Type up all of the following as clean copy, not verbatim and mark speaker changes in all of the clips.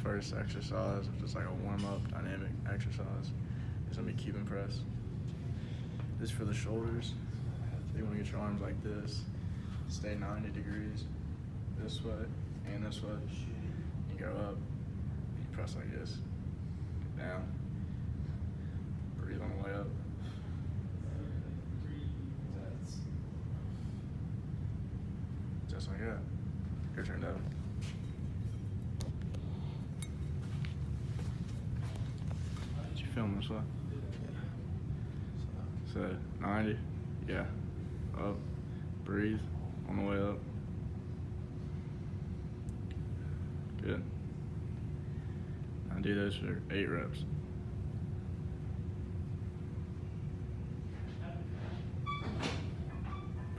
Speaker 1: first exercise, just like a warm-up dynamic exercise, is gonna be Cuban press. This is for the shoulders. So you wanna get your arms like this, stay 90 degrees, this way and this way. You go up, you press like this, down, breathe on the way up. Just like that. Your turn, Devin. Did you film this way? So 90, yeah. Up, breathe on the way up. Good. Now do those for 8 reps.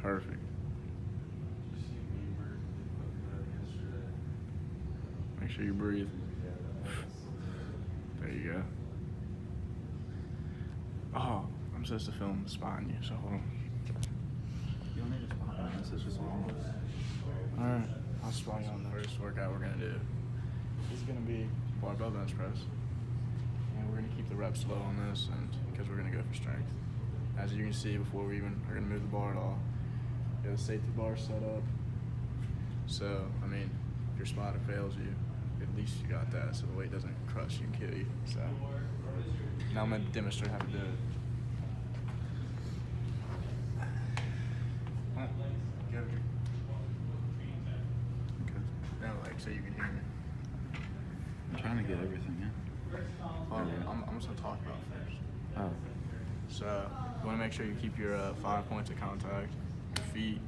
Speaker 1: Perfect. Make sure you breathe. There you go. Oh, I'm supposed to film spotting you, so hold on.
Speaker 2: You don't need to spot on this, it's just one.
Speaker 1: Alright, I'll spot you on the first workout we're gonna do. This is gonna be barbell bench press. And we're gonna keep the reps low on this and because we're gonna go for strength. As you can see before we even are gonna move the bar at all, we have the safety bar set up. So, I mean, if your spotter fails you, at least you got that so the weight doesn't crush you and kill you. So, now I'm gonna demonstrate how to do it. Go.
Speaker 2: Okay.
Speaker 1: Now, like, so you can hear me.
Speaker 2: I'm trying to get everything in.
Speaker 1: I'm just gonna talk about it first.
Speaker 2: Oh.
Speaker 1: So you want to make sure you keep your 5 points of contact, your feet,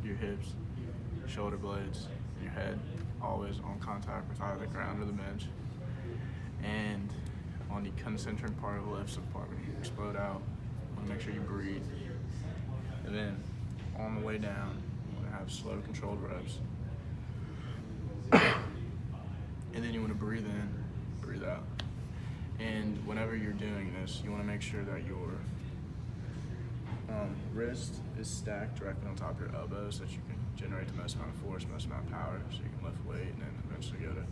Speaker 1: your hips, your shoulder blades, and your head always on contact with either the ground or the bench. And on the concentric part of the left part, when you explode out, you want to make sure you breathe. And then on the way down, you want to have slow, controlled reps. And then you want to breathe in, breathe out. And whenever you're doing this, you want to make sure that your wrist is stacked directly on top of your elbow so that you can generate the most amount of force, most amount of power, so you can lift weight and then eventually go to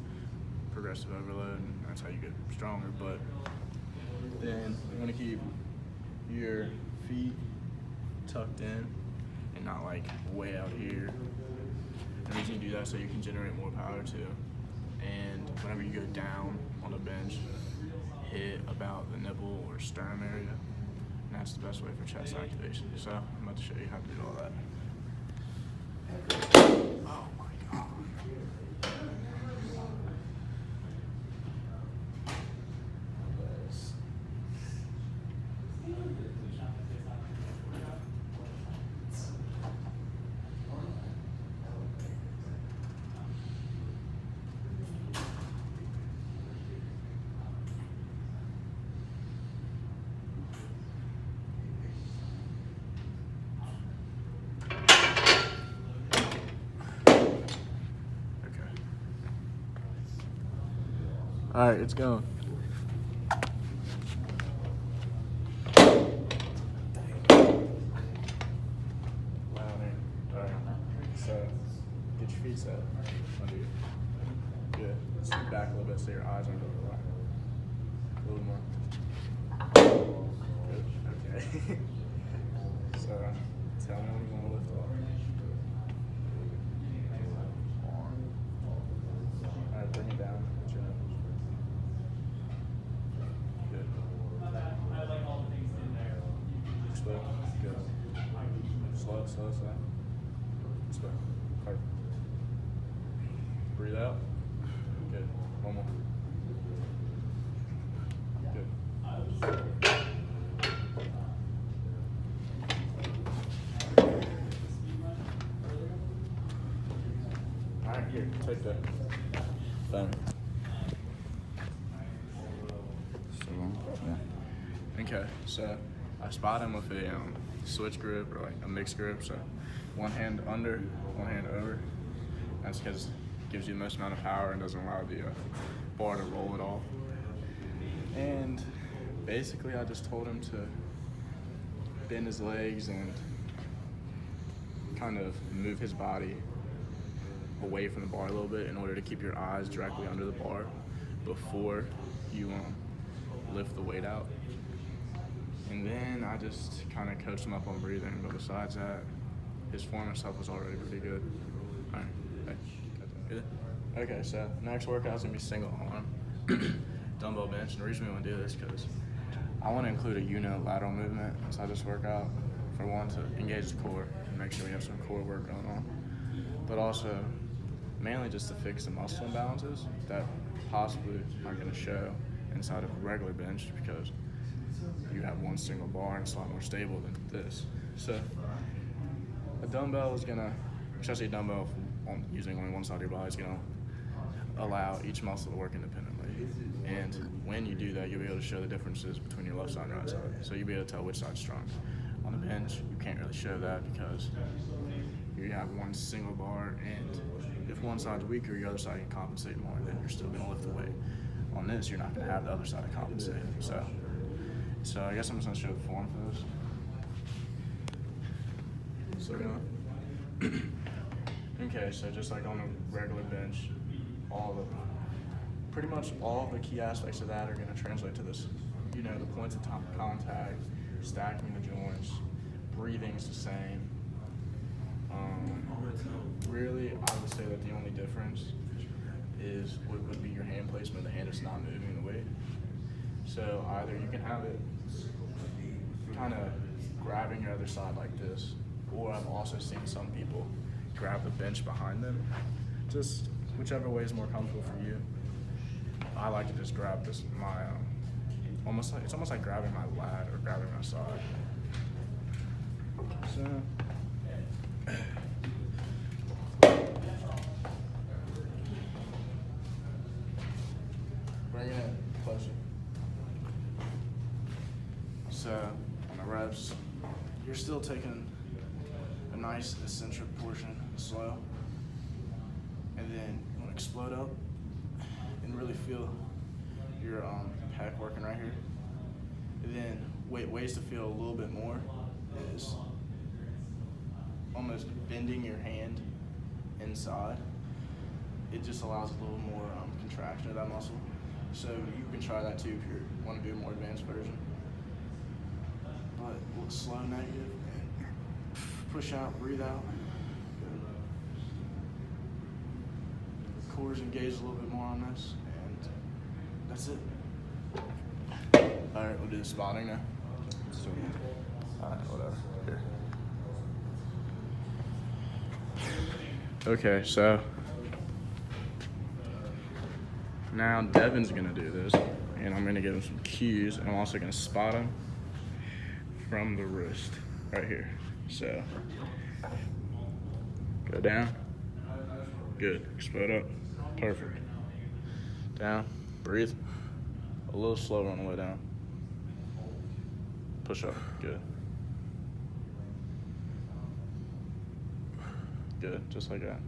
Speaker 1: progressive overload, and that's how you get stronger. But then you want to keep your feet tucked in and not like way out here. The reason you do that so you can generate more power too. And whenever you go down on the bench, hit about the nipple or sternum area, and that's the best way for chest activation. So I'm about to show you how to do all that. Oh my God. All right, it's going. All right. So, get your feet set. Under you. Good. Scoot back a little bit so your eyes aren't over the line. A little more. Good. Okay. So, tell me when you want to lift off. All right, bring it down. Put your nose. Good. Slow. Good. Slow, slow, slow. Slow. Perfect. Breathe out. Good. One more. Good. All right, here, take that. Phone.
Speaker 2: So, yeah.
Speaker 1: Okay, so I spot him with a switch grip or like a mixed grip. So one hand under, one hand over. That's because it gives you the most amount of power and doesn't allow the bar to roll at all. And basically I just told him to bend his legs and kind of move his body away from the bar a little bit in order to keep your eyes directly under the bar before you lift the weight out. And then I just kind of coached him up on breathing, but besides that, his form and stuff was already pretty good. All right, hey, good. Okay, so next workout's gonna be single arm dumbbell bench. And the reason we want to do this because I want to include a unilateral movement inside this workout. For one, to engage the core and make sure we have some core work going on, but also mainly just to fix the muscle imbalances that possibly are going to show inside of a regular bench because you have one single bar and it's a lot more stable than this. So a dumbbell is going to, especially a dumbbell using only one side of your body, is going to allow each muscle to work independently. And when you do that, you'll be able to show the differences between your left side and right side. So you'll be able to tell which side's strong. On the bench, you can't really show that because you have one single bar, and if one side's weaker, your other side can compensate more, then you're still going to lift the weight. On this, you're not going to have the other side to compensate. So I guess I'm just going to show the form for this. So okay, so just like on a regular bench, pretty much all of the key aspects of that are going to translate to this. You know, the points of contact, stacking the joints, breathing's the same. Really, I would say that the only difference would be your hand placement. The hand is not moving the weight. So either you can have it kind of grabbing your other side like this, or I've also seen some people grab the bench behind them. Just whichever way is more comfortable for you. I like to just grab it's almost like grabbing my lat or grabbing my side. So bring it closer. So on the reps, you're still taking a nice eccentric portion slow, and then you want to explode up and really feel your pec working right here. And then ways to feel a little bit more is almost bending your hand inside. It just allows a little more contraction of that muscle. So you can try that too if you want to do a more advanced version. But a little slow negative and push out, breathe out. Core's engaged a little bit more on this, and that's it. All right, we'll do the spotting now. All right, whatever. Here. Okay, so now Devin's gonna do this, and I'm gonna give him some cues, and I'm also gonna spot him from the wrist right here. So go down. Good. Explode up. Perfect. Down. Breathe. A little slower on the way down. Push up. Good. Good. Just like that.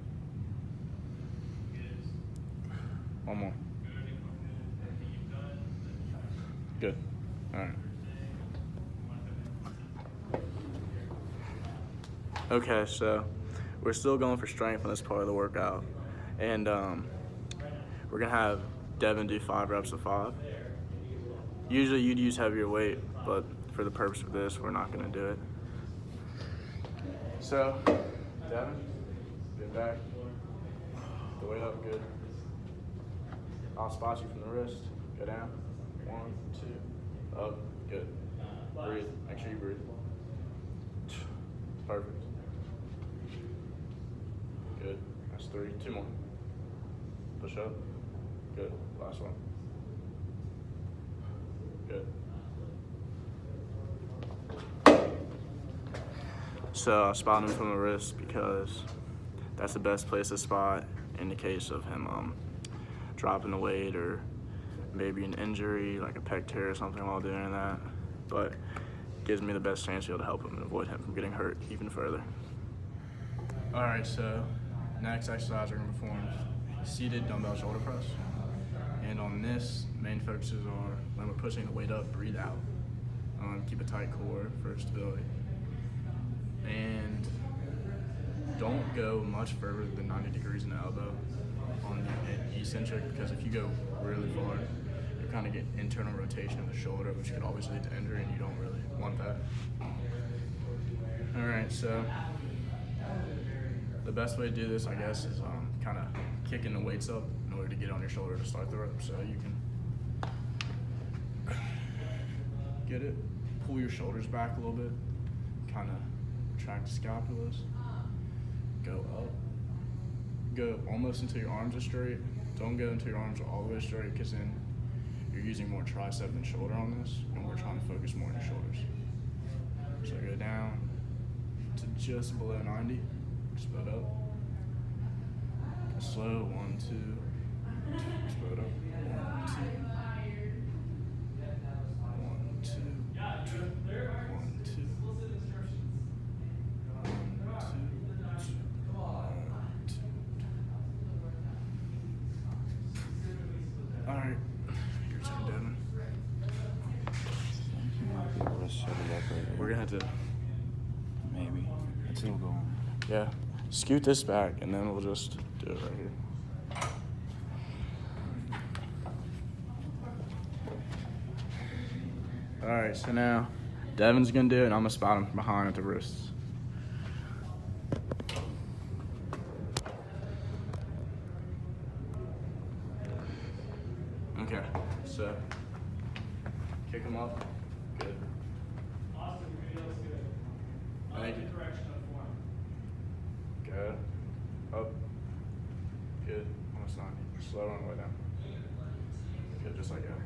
Speaker 1: One more. Good. All right. Okay, so we're still going for strength on this part of the workout. And we're going to have Devin do 5 reps of 5. Usually you'd use heavier weight, but for the purpose of this, we're not going to do it. So, Devin, get back. The weight up, good. I'll spot you from the wrist. Go down. 1, 2, up, good. Breathe. Make sure you breathe. Perfect. Good. That's 3. 2 more. Push up. Good. Last one. Good. So I spot him from the wrist because that's the best place to spot in the case of him dropping the weight or maybe an injury like a pec tear or something while doing that. But it gives me the best chance to be able to help him and avoid him from getting hurt even further. All right, so next exercise we're going to perform seated dumbbell shoulder press. And on this, main focuses are when we're pushing the weight up, breathe out. Keep a tight core for stability. And don't go much further than 90 degrees in the elbow on the eccentric, because if you go really far, trying to get internal rotation of the shoulder, which could always lead to injury, and you don't really want that. All right, so the best way to do this, I guess, is kind of kicking the weights up in order to get on your shoulder to start the rep. So you can get it, pull your shoulders back a little bit, kind of retract the scapulas, go up, go almost until your arms are straight. Don't go until your arms are all the way straight, because then you're using more tricep than shoulder on this, and we're trying to focus more on your shoulders. So go down to just below 90, split up. Slow, 1, 2, split up, 1, 2, 1, 2, 1, 2, 1, 2. All right, your turn, Devin.
Speaker 2: Might be able to set it up right here.
Speaker 1: We're gonna have to,
Speaker 2: Maybe. It's still going.
Speaker 1: yeah, scoot this back, and then we'll just do it right here. All right, so now Devin's gonna do it, and I'm gonna spot him from behind at the wrists. Okay, so kick him up. Good. Thank you. Good. Up. Good. Almost 90. Slow on the way down. Good, just like that.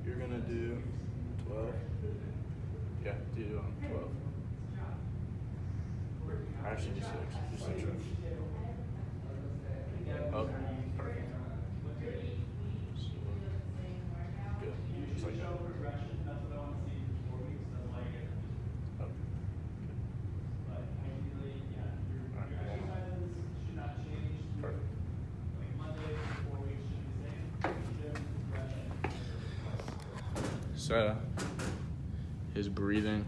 Speaker 1: You're gonna do 12. Yeah, do 12. Actually, do 6. Do 6 reps. Up. Perfect. Good. Just like that. Up. Perfect. So, his breathing,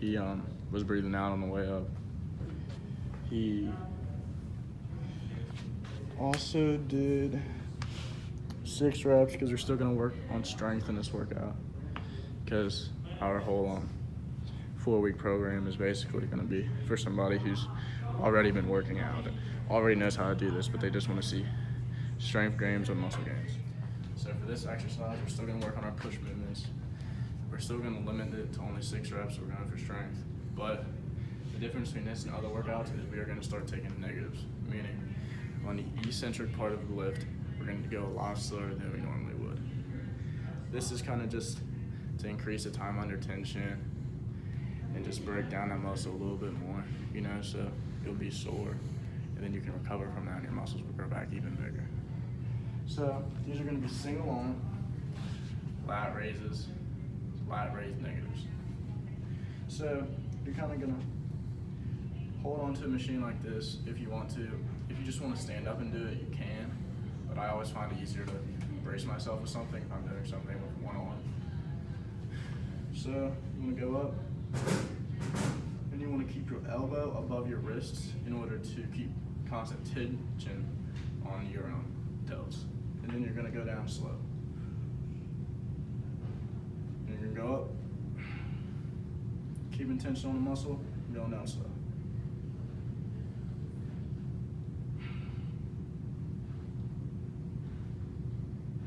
Speaker 1: he was breathing out on the way up. He also did 6 reps because we're still gonna work on strength in this workout, because our whole 4-week program is basically gonna be for somebody who's already been working out and already knows how to do this, but they just want to see strength gains or muscle gains. So for this exercise, we're still gonna work on our push movements. We're still gonna limit it to only 6 reps. We're going for strength, but the difference between this and other workouts is we are gonna start taking negatives, meaning on the eccentric part of the lift, we're gonna go a lot slower than we normally would. This is kind of just to increase the time under tension and just break down that muscle a little bit more, you know, so you'll be sore, and then you can recover from that and your muscles will grow back even bigger. So these are gonna be single arm, lat raises, lat raise negatives. So you're kind of gonna hold on to a machine like this if you want to. If you just want to stand up and do it, you can, but I always find it easier to brace myself with something if I'm doing something with one arm. So you want to go up, and you want to keep your elbow above your wrists in order to keep constant tension on your delts. And then you're going to go down slow. And you're going to go up, keeping tension on the muscle, going down slow.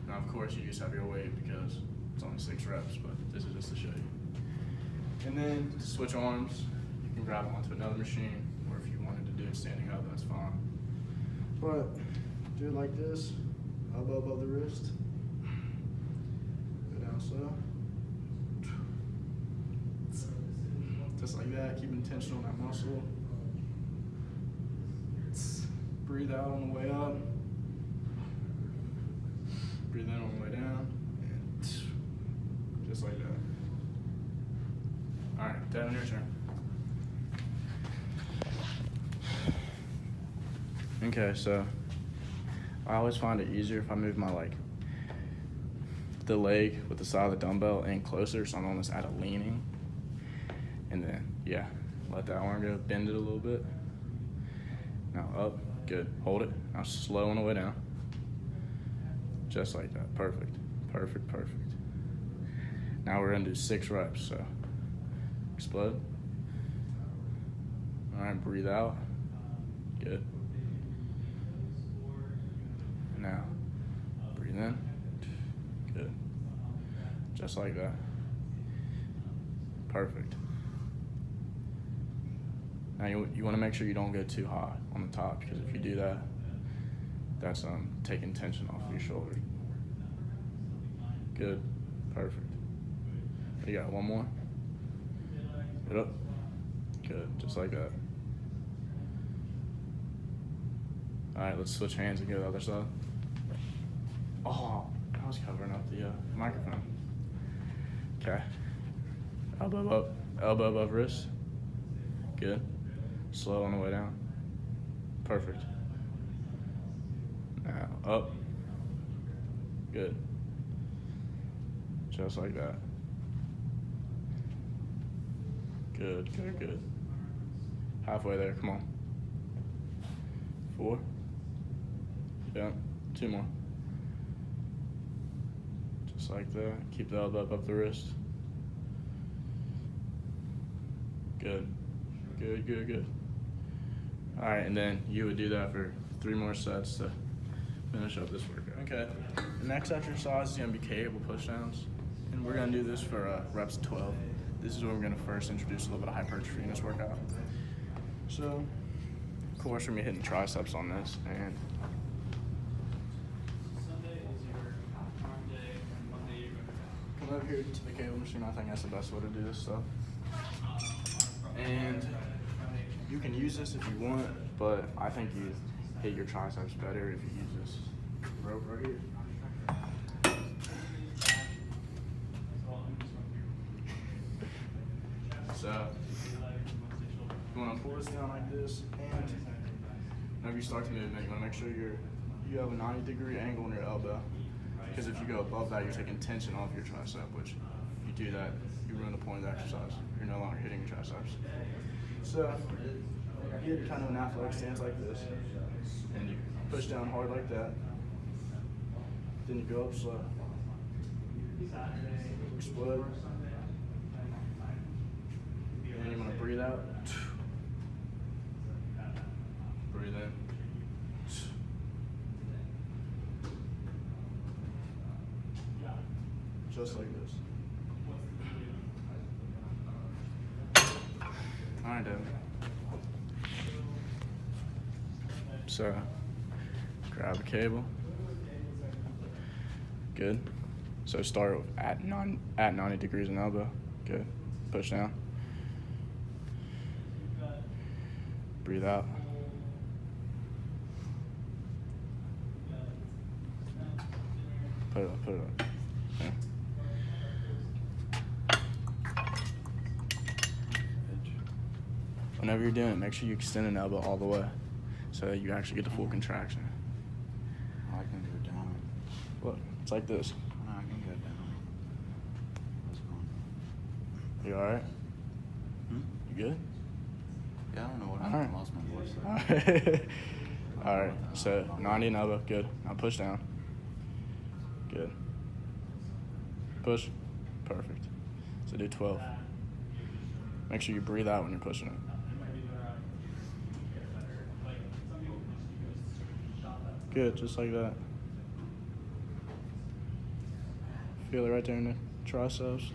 Speaker 1: Now, of course, you just have your weight because it's only 6 reps, but this is just to show you. And then to switch arms, you can grab onto another machine, or if you wanted to do it standing up, that's fine. But do it like this, elbow above the wrist, go down slow. Just like that, keeping tension on that muscle. Breathe out on the way up. Breathe in on the way down, and just like that. All right, Devin, your turn. Okay, so I always find it easier if I move my the leg with the side of the dumbbell in closer, so I'm almost at a leaning. And then, yeah, let that arm go, bend it a little bit. Now up, good, hold it. Now slow on the way down. Just like that. Perfect. Perfect, perfect. Now we're gonna do 6 reps, so explode. All right, breathe out. Good. Now, breathe in. Good. Just like that. Perfect. Now you want to make sure you don't get too high on the top, because if you do that, that's taking tension off of your shoulder. Good. Perfect. You got one more? Get up. Good. Just like that. All right, let's switch hands and go to the other side. Oh, I was covering up the microphone. Okay. Elbow up. Elbow above wrist. Good. Slow on the way down. Perfect. Now up. Good. Just like that. Good, good, good. Halfway there, come on. 4. Yeah, 2 more. Just like that. Keep the elbow up the wrist. Good. Good, good, good. All right, and then you would do that for 3 more sets to finish up this workout. Okay, the next exercise is gonna be cable pushdowns, and we're gonna do this for reps of 12. This is where we're gonna first introduce a little bit of hypertrophy in this workout. So, of course, we're gonna be hitting triceps on this, and come over here to the cable machine. I think that's the best way to do this stuff. And you can use this if you want, but I think you hit your triceps better if you use this rope right here. So you want to pull this down like this, and whenever you start the movement, you want to make sure you have a 90-degree angle in your elbow, because if you go above that, you're taking tension off your tricep, which if you do that, you ruin the point of the exercise. You're no longer hitting your triceps. So you get kind of an athletic stance like this, and you push down hard like that. Then you go up slow. Explode. And then you want to breathe out. Breathe in. Just like this. All right, Devin. So, grab a cable. Good. So start at 90 degrees in elbow. Good. Push down. Breathe out. Put it up, put it up. Okay. Whenever you're doing it, make sure you extend an elbow all the way so that you actually get the full contraction.
Speaker 2: I can go down.
Speaker 1: Look, it's like this.
Speaker 2: I can go down. What's going on?
Speaker 1: You all right? You good?
Speaker 2: Yeah, I don't know what
Speaker 1: All
Speaker 2: happened.
Speaker 1: right.
Speaker 2: I lost my voice.
Speaker 1: All right. All right. So 90 and elbow. Good. Now push down. Good. Push. Perfect. So do 12. Make sure you breathe out when you're pushing it. Good, just like that. Feel it right there in the triceps.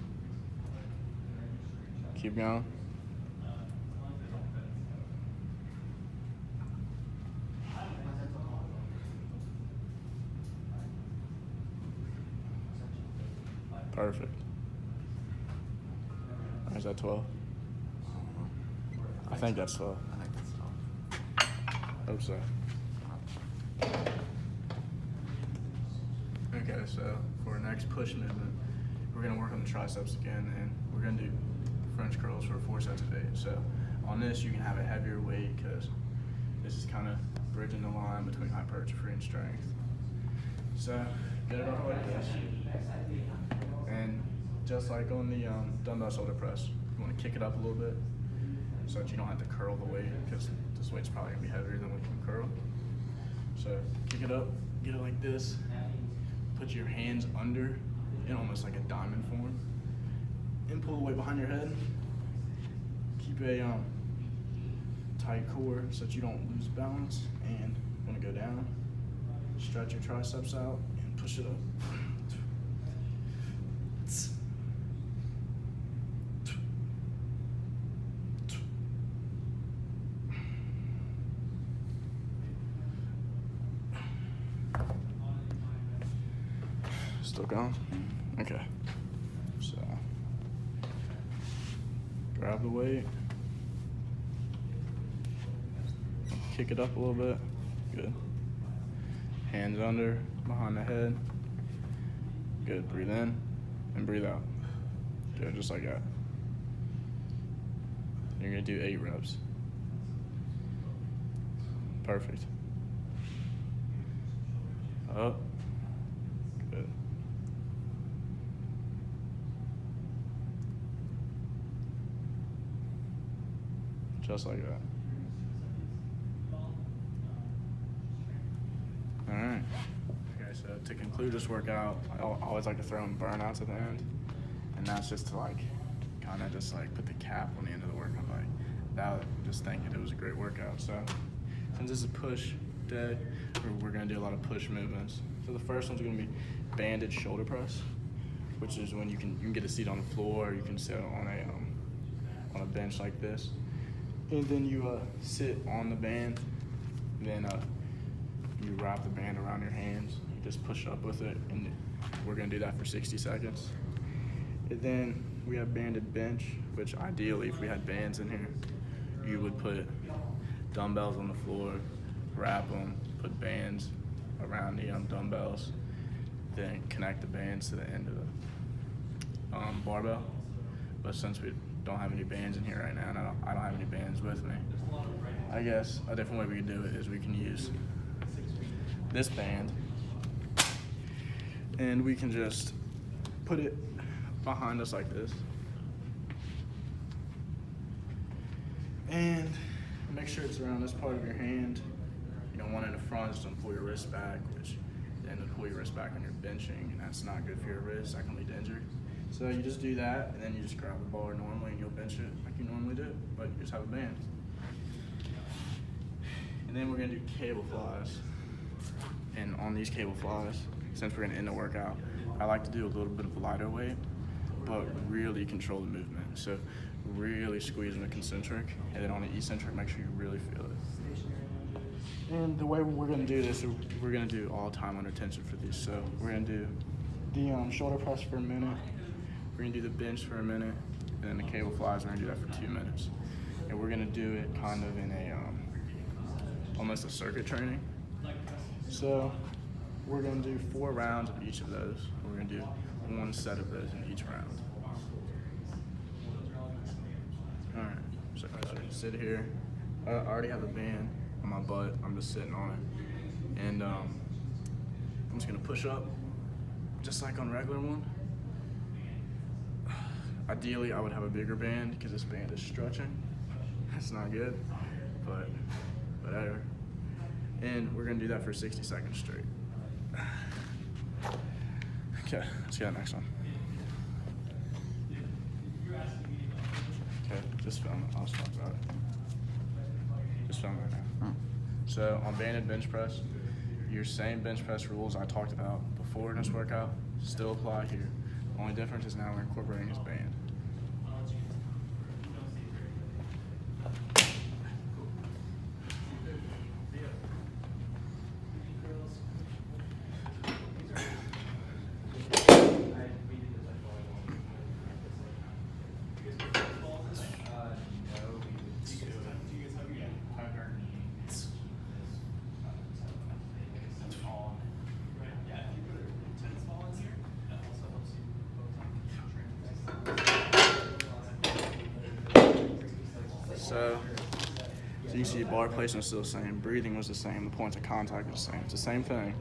Speaker 1: Keep going. Perfect. Or is that 12? I think that's 12.
Speaker 2: I think that's all.
Speaker 1: Hope so. Okay, so for our next push movement, we're gonna work on the triceps again, and we're gonna do French curls for 4 sets of 8. So on this, you can have a heavier weight because this is kind of bridging the line between hypertrophy and strength. So get it up like this, and just like on the dumbbell shoulder press, you want to kick it up a little bit so that you don't have to curl the weight, because this weight's probably gonna be heavier than what you can curl. So kick it up, get it like this, put your hands under in almost like a diamond form, and pull the weight behind your head. Keep a tight core so that you don't lose balance. And I'm gonna go down, stretch your triceps out, and push it up. Still going? Okay. So, grab the weight, kick it up a little bit. Good. Hands under, behind the head. Good. Breathe in and breathe out. Good, just like that. You're gonna do 8 reps. Perfect. Up. Good. Just like that. All right. Okay, so to conclude this workout, I always like to throw in burnouts at the end, and that's just to like, kind of just like put the cap on the end of the workout, like without just thinking it was a great workout. So since this is a push day, we're gonna do a lot of push movements. So the first one's gonna be banded shoulder press, which is when you can get a seat on the floor, or you can sit on a bench like this. And then you sit on the band, then you wrap the band around your hands, you just push up with it, and we're gonna do that for 60 seconds. And then we have banded bench, which ideally, if we had bands in here, you would put dumbbells on the floor, wrap them, put bands around the dumbbells, then connect the bands to the end of the barbell. But since we don't have any bands in here right now, and I don't have any bands with me, I guess a different way we could do it is we can use this band, and we can just put it behind us like this, and make sure it's around this part of your hand. You don't want it in the front, just don't pull your wrist back, which then to pull your wrist back when you're benching, and that's not good for your wrist. That can lead to injury. So you just do that, and then you just grab the bar normally, and you'll bench it like you normally do, but you just have a band. And then we're gonna do cable flies. And on these cable flies, since we're gonna end the workout, I like to do a little bit of lighter weight, but really control the movement. So really squeeze in the concentric, and then on the eccentric, make sure you really feel it. And the way we're gonna do this, we're gonna do all time under tension for these. So we're gonna do the shoulder press for a minute, we're gonna do the bench for a minute, and then the cable flies, we're gonna do that for 2 minutes. And we're gonna do it kind of in a, almost a circuit training. So we're gonna do 4 rounds of each of those. We're gonna do 1 set of those in each round. All right, so I sit here. I already have a band on my butt. I'm just sitting on it. And I'm just gonna push up, just like on a regular one. Ideally, I would have a bigger band because this band is stretching. That's not good, but whatever. And we're gonna do that for 60 seconds straight. Okay, let's get the next one. Okay, just film it. I'll just talk about it. Just film it right now. So on banded bench press, your same bench press rules I talked about before in this workout still apply here. Only difference is now we're incorporating this band. So you see bar placement is still the same, breathing was the same, the points of contact was the same. It's the same thing.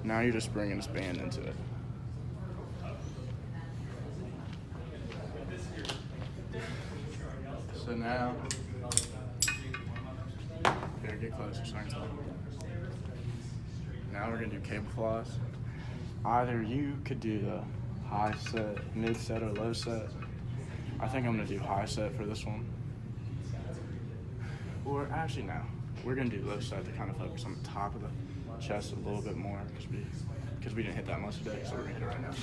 Speaker 1: Now you're just bringing this band into it. So now, here, get closer so I can talk. Now we're gonna do cable flies. either you could do the high set, mid set, or low set. I think I'm going to do high set for this one. Or actually, no. We're going to do low set to kind of focus on the top of the chest a little bit more because we didn't hit that much today, so we're going to hit it right now.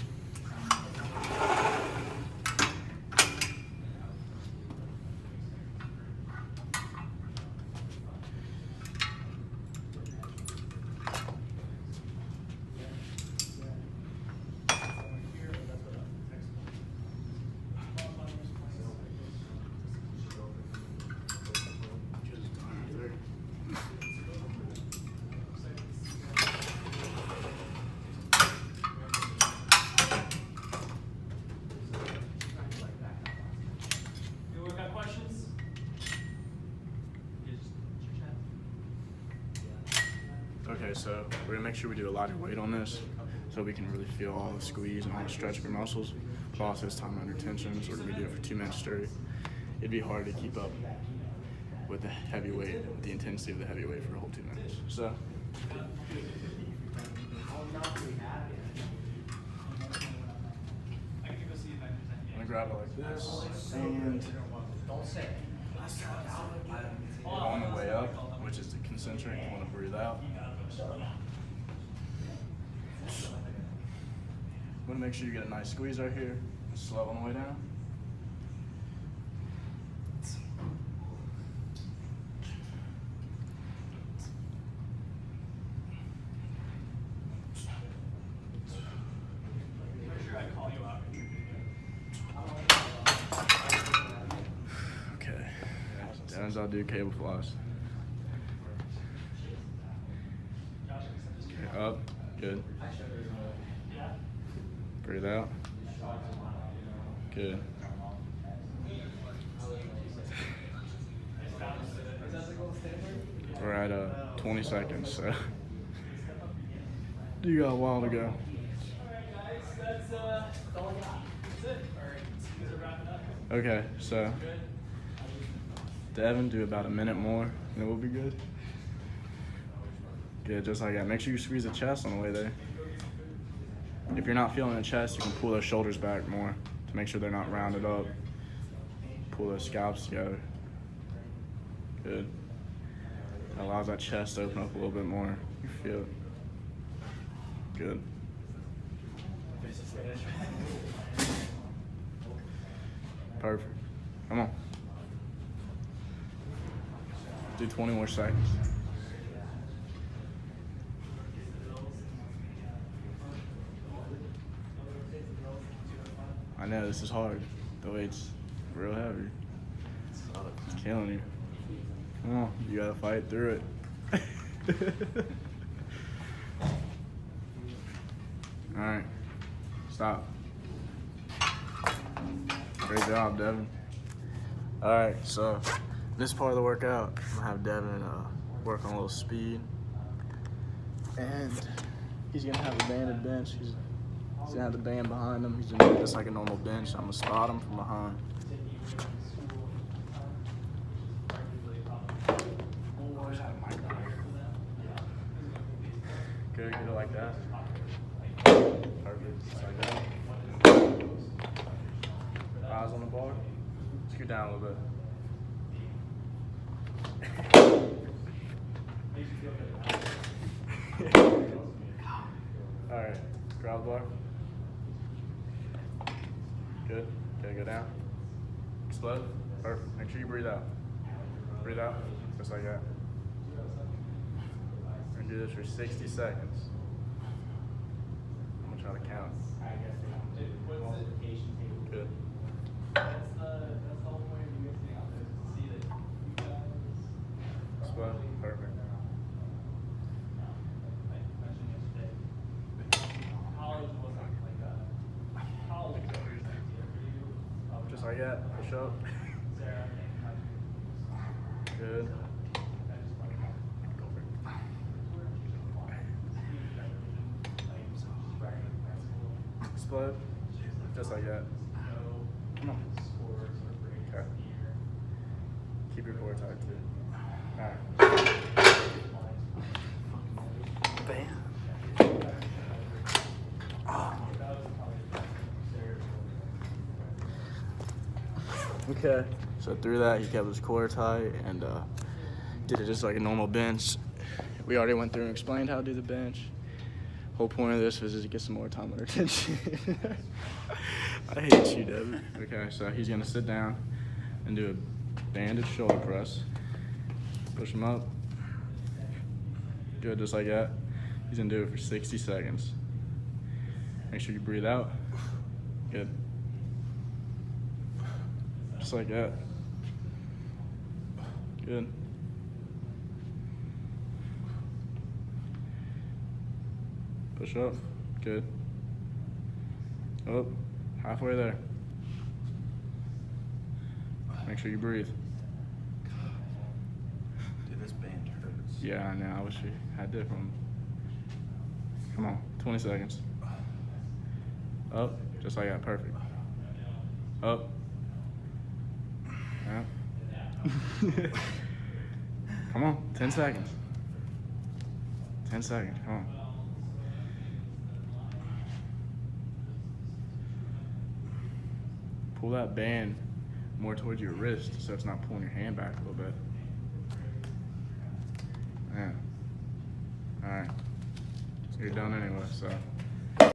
Speaker 1: Okay, so we're gonna make sure we do a lot of weight on this so we can really feel all the squeeze and all the stretch of your muscles. But also this time under tension, so we're gonna be doing it for 2 minutes straight. It'd be hard to keep up with the heavy weight, the intensity of the heavy weight for a whole 2 minutes. So. I'm gonna grab it like this, and on the way up, which is the concentric, you wanna breathe out. I'm gonna make sure you get a nice squeeze right here. Slow on the way down. Okay. As I'll do cable floss. Okay, up. Good. Breathe out. Good. We're at 20 seconds, so you got a while to go. Okay, so Devin, do about a minute more, and it will be good. Good, just like that. Make sure you squeeze the chest on the way there. If you're not feeling the chest, you can pull those shoulders back more to make sure they're not rounded up. Pull those scalps together. Good. That allows that chest to open up a little bit more. You feel it. Good. Perfect. Come on. Do 20 more seconds. I know this is hard. The weight's real heavy. It's killing you. Come on, you gotta fight through it. All right, stop. Great job, Devin. All right, so this part of the workout, I'm gonna have Devin work on a little speed, and he's gonna have a banded bench. He's gonna have the band behind him. He's gonna do this like a normal bench. I'm gonna spot him from behind. Good, get it like that. Perfect, just like that. Eyes on the bar. Scoot down a little bit. All right, grab the bar. Good. Okay, go down. Explode. Perfect. Make sure you breathe out. Breathe out, just like that. We're gonna do this for 60 seconds. I'm gonna try to count. Good. Explode. Perfect. Just like that. Push up. Good. Explode. Just like that. Come on. Okay. Keep your core tight too. Alright. Bam. Okay. So through that, he kept his core tight and did it just like a normal bench. We already went through and explained how to do the bench. Whole point of this was just to get some more time under tension. I hate you, Devin. Okay, so he's gonna sit down and do a banded shoulder press. Push him up. Good, just like that. He's gonna do it for 60 seconds. Make sure you breathe out. Good. Just like that. Good. Push up. Good. Up. Halfway there. Make sure you breathe.
Speaker 2: Dude, this band hurts.
Speaker 1: Yeah, I know. I wish we had different. Come on. 20 seconds. Up. Just like that. Perfect. Up. Yeah. Come on. 10 seconds. 10 seconds. Come on. Pull that band more towards your wrist so it's not pulling your hand back a little bit. Yeah. All right. So you're done anyway, so.